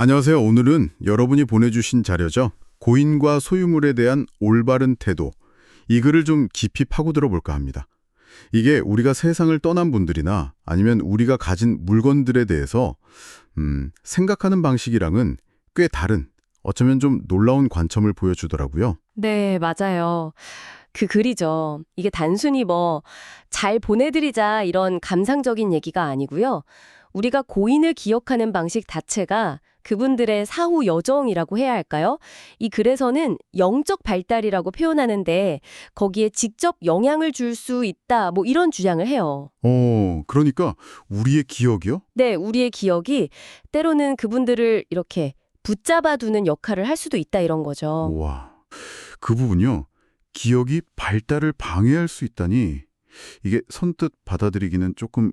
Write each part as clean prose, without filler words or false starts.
안녕하세요. 오늘은 여러분이 보내주신 자료죠. 고인과 소유물에 대한 올바른 태도. 이 글을 좀 깊이 파고들어 볼까 합니다. 이게 우리가 세상을 떠난 분들이나 아니면 우리가 가진 물건들에 대해서 생각하는 방식이랑은 꽤 다른, 어쩌면 좀 놀라운 관점을 보여주더라고요. 네, 맞아요. 그 글이죠. 이게 단순히 잘 보내드리자 이런 감상적인 얘기가 아니고요. 우리가 고인을 기억하는 방식 자체가 그분들의 사후 여정이라고 해야 할까요? 이 글에서는 영적 발달이라고 표현하는데 거기에 직접 영향을 줄 수 있다, 이런 주장을 해요. 그러니까 우리의 기억이요? 네, 우리의 기억이 때로는 그분들을 이렇게 붙잡아두는 역할을 할 수도 있다, 이런 거죠. 와, 그 부분요. 기억이 발달을 방해할 수 있다니 이게 선뜻 받아들이기는 조금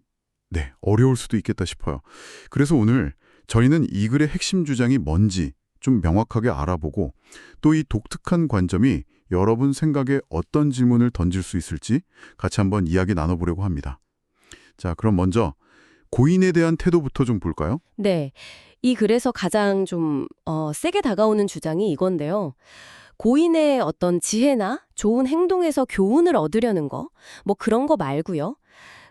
어려울 수도 있겠다 싶어요. 그래서 오늘 저희는 이 글의 핵심 주장이 뭔지 좀 명확하게 알아보고 또 이 독특한 관점이 여러분 생각에 어떤 질문을 던질 수 있을지 같이 한번 이야기 나눠보려고 합니다. 자, 그럼 먼저 고인에 대한 태도부터 좀 볼까요? 네. 이 글에서 가장 좀 세게 다가오는 주장이 이건데요. 고인의 어떤 지혜나 좋은 행동에서 교훈을 얻으려는 거, 그런 거 말고요.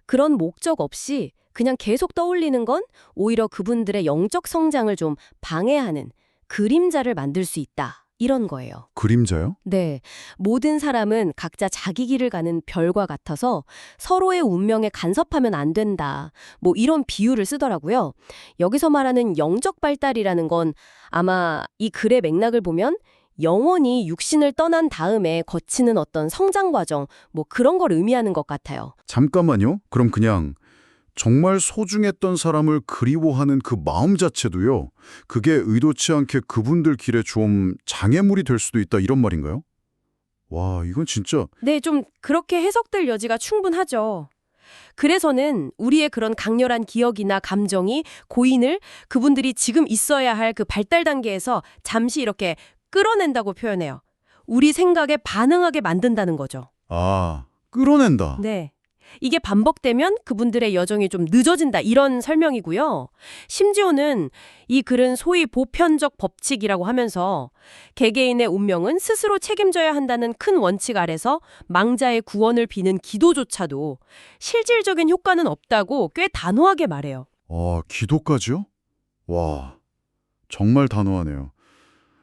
그런 목적 없이 그냥 계속 떠올리는 건 오히려 그분들의 영적 성장을 좀 방해하는 그림자를 만들 수 있다. 이런 거예요. 그림자요? 네. 모든 사람은 각자 자기 길을 가는 별과 같아서 서로의 운명에 간섭하면 안 된다. 이런 비유를 쓰더라고요. 여기서 말하는 영적 발달이라는 건 아마 이 글의 맥락을 보면 영원히 육신을 떠난 다음에 거치는 어떤 성장 과정, 그런 걸 의미하는 것 같아요. 잠깐만요. 그럼 그냥 정말 소중했던 사람을 그리워하는 그 마음 자체도요. 그게 의도치 않게 그분들 길에 좀 장애물이 될 수도 있다 이런 말인가요? 와, 이건 진짜 네, 좀 그렇게 해석될 여지가 충분하죠. 그래서는 우리의 그런 강렬한 기억이나 감정이 고인을 그분들이 지금 있어야 할 그 발달 단계에서 잠시 이렇게 끌어낸다고 표현해요. 우리 생각에 반응하게 만든다는 거죠. 끌어낸다. 네. 이게 반복되면 그분들의 여정이 좀 늦어진다 이런 설명이고요. 심지어는 이 글은 소위 보편적 법칙이라고 하면서 개개인의 운명은 스스로 책임져야 한다는 큰 원칙 아래서 망자의 구원을 비는 기도조차도 실질적인 효과는 없다고 꽤 단호하게 말해요. 기도까지요? 와, 정말 단호하네요.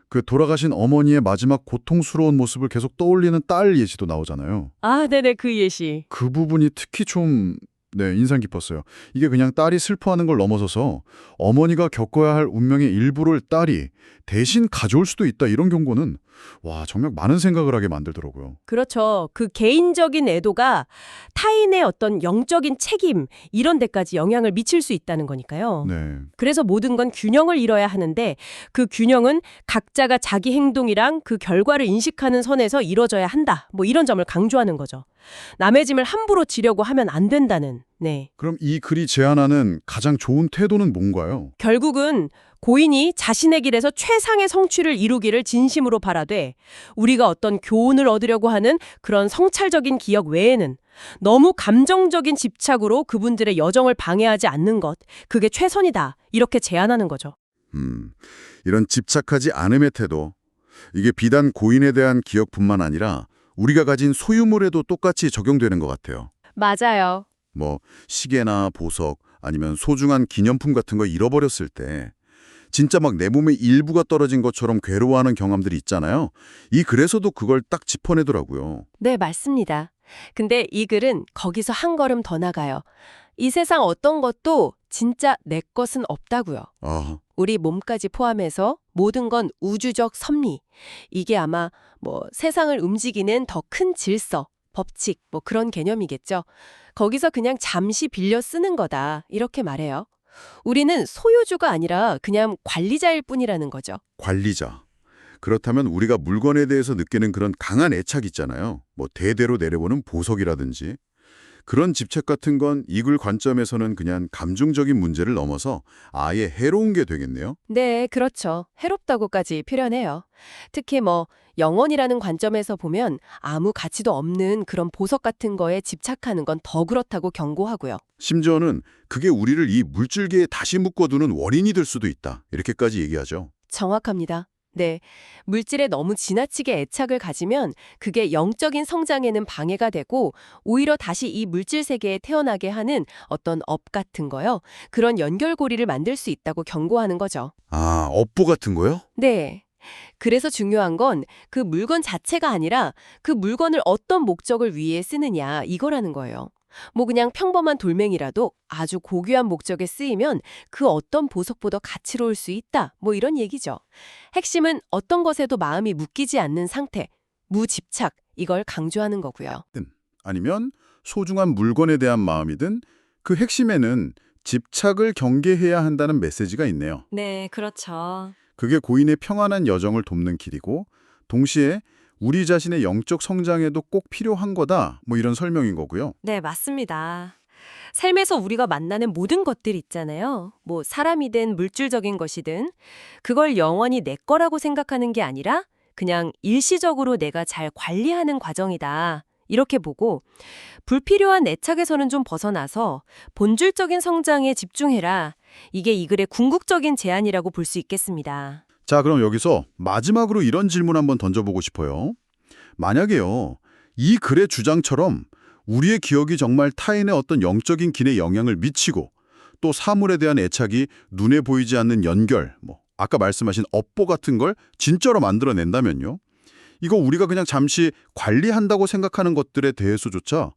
그 돌아가신 어머니의 마지막 고통스러운 모습을 계속 떠올리는 딸 예시도 나오잖아요. 아, 네네, 그 예시. 그 부분이 특히 좀 인상 깊었어요. 이게 그냥 딸이 슬퍼하는 걸 넘어서서 어머니가 겪어야 할 운명의 일부를 딸이 대신 가져올 수도 있다 이런 경고는 와, 정말 많은 생각을 하게 만들더라고요. 그렇죠. 그 개인적인 애도가 타인의 어떤 영적인 책임 이런 데까지 영향을 미칠 수 있다는 거니까요. 네. 그래서 모든 건 균형을 이뤄야 하는데 그 균형은 각자가 자기 행동이랑 그 결과를 인식하는 선에서 이뤄져야 한다. 이런 점을 강조하는 거죠. 남의 짐을 함부로 지려고 하면 안 된다는. 네. 그럼 이 글이 제안하는 가장 좋은 태도는 뭔가요? 결국은 고인이 자신의 길에서 최상의 성취를 이루기를 진심으로 바라되 우리가 어떤 교훈을 얻으려고 하는 그런 성찰적인 기억 외에는 너무 감정적인 집착으로 그분들의 여정을 방해하지 않는 것, 그게 최선이다. 이렇게 제안하는 거죠. 이런 집착하지 않음의 태도, 이게 비단 고인에 대한 기억뿐만 아니라 우리가 가진 소유물에도 똑같이 적용되는 것 같아요. 맞아요. 시계나 보석 아니면 소중한 기념품 같은 거 잃어버렸을 때 진짜 막 내 몸의 일부가 떨어진 것처럼 괴로워하는 경험들이 있잖아요. 이 글에서도 그걸 딱 짚어내더라고요. 네, 맞습니다. 근데 이 글은 거기서 한 걸음 더 나가요. 이 세상 어떤 것도 진짜 내 것은 없다고요. 우리 몸까지 포함해서 모든 건 우주적 섭리. 이게 아마 세상을 움직이는 더 큰 질서, 법칙, 그런 개념이겠죠. 거기서 그냥 잠시 빌려 쓰는 거다. 이렇게 말해요. 우리는 소유주가 아니라 그냥 관리자일 뿐이라는 거죠. 관리자. 그렇다면 우리가 물건에 대해서 느끼는 그런 강한 애착 있잖아요. 대대로 내려오는 보석이라든지. 그런 집착 같은 건 이 글 관점에서는 그냥 감정적인 문제를 넘어서 아예 해로운 게 되겠네요. 네, 그렇죠. 해롭다고까지 표현해요. 특히 영혼이라는 관점에서 보면 아무 가치도 없는 그런 보석 같은 거에 집착하는 건 더 그렇다고 경고하고요. 심지어는 그게 우리를 이 물줄기에 다시 묶어두는 원인이 될 수도 있다. 이렇게까지 얘기하죠. 정확합니다. 네. 물질에 너무 지나치게 애착을 가지면 그게 영적인 성장에는 방해가 되고 오히려 다시 이 물질 세계에 태어나게 하는 어떤 업 같은 거요. 그런 연결고리를 만들 수 있다고 경고하는 거죠. 아, 업보 같은 거요? 네. 그래서 중요한 건 그 물건 자체가 아니라 그 물건을 어떤 목적을 위해 쓰느냐 이거라는 거예요. 그냥 평범한 돌멩이라도 아주 고귀한 목적에 쓰이면 그 어떤 보석보다 가치로울 수 있다. 이런 얘기죠. 핵심은 어떤 것에도 마음이 묶이지 않는 상태, 무집착, 이걸 강조하는 거고요. 아니면 소중한 물건에 대한 마음이든 그 핵심에는 집착을 경계해야 한다는 메시지가 있네요. 네, 그렇죠. 그게 고인의 평안한 여정을 돕는 길이고 동시에 우리 자신의 영적 성장에도 꼭 필요한 거다. 이런 설명인 거고요. 네, 맞습니다. 삶에서 우리가 만나는 모든 것들 있잖아요. 사람이든 물질적인 것이든 그걸 영원히 내 거라고 생각하는 게 아니라 그냥 일시적으로 내가 잘 관리하는 과정이다. 이렇게 보고 불필요한 애착에서는 좀 벗어나서 본질적인 성장에 집중해라. 이게 이 글의 궁극적인 제안이라고 볼 수 있겠습니다. 자, 그럼 여기서 마지막으로 이런 질문 한번 던져보고 싶어요. 만약에요, 이 글의 주장처럼 우리의 기억이 정말 타인의 어떤 영적인 길에 영향을 미치고 또 사물에 대한 애착이 눈에 보이지 않는 연결, 아까 말씀하신 업보 같은 걸 진짜로 만들어낸다면요. 이거 우리가 그냥 잠시 관리한다고 생각하는 것들에 대해서조차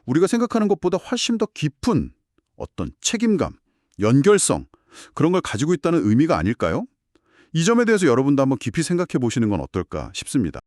우리가 생각하는 것보다 훨씬 더 깊은 어떤 책임감, 연결성, 그런 걸 가지고 있다는 의미가 아닐까요? 이 점에 대해서 여러분도 한번 깊이 생각해 보시는 건 어떨까 싶습니다.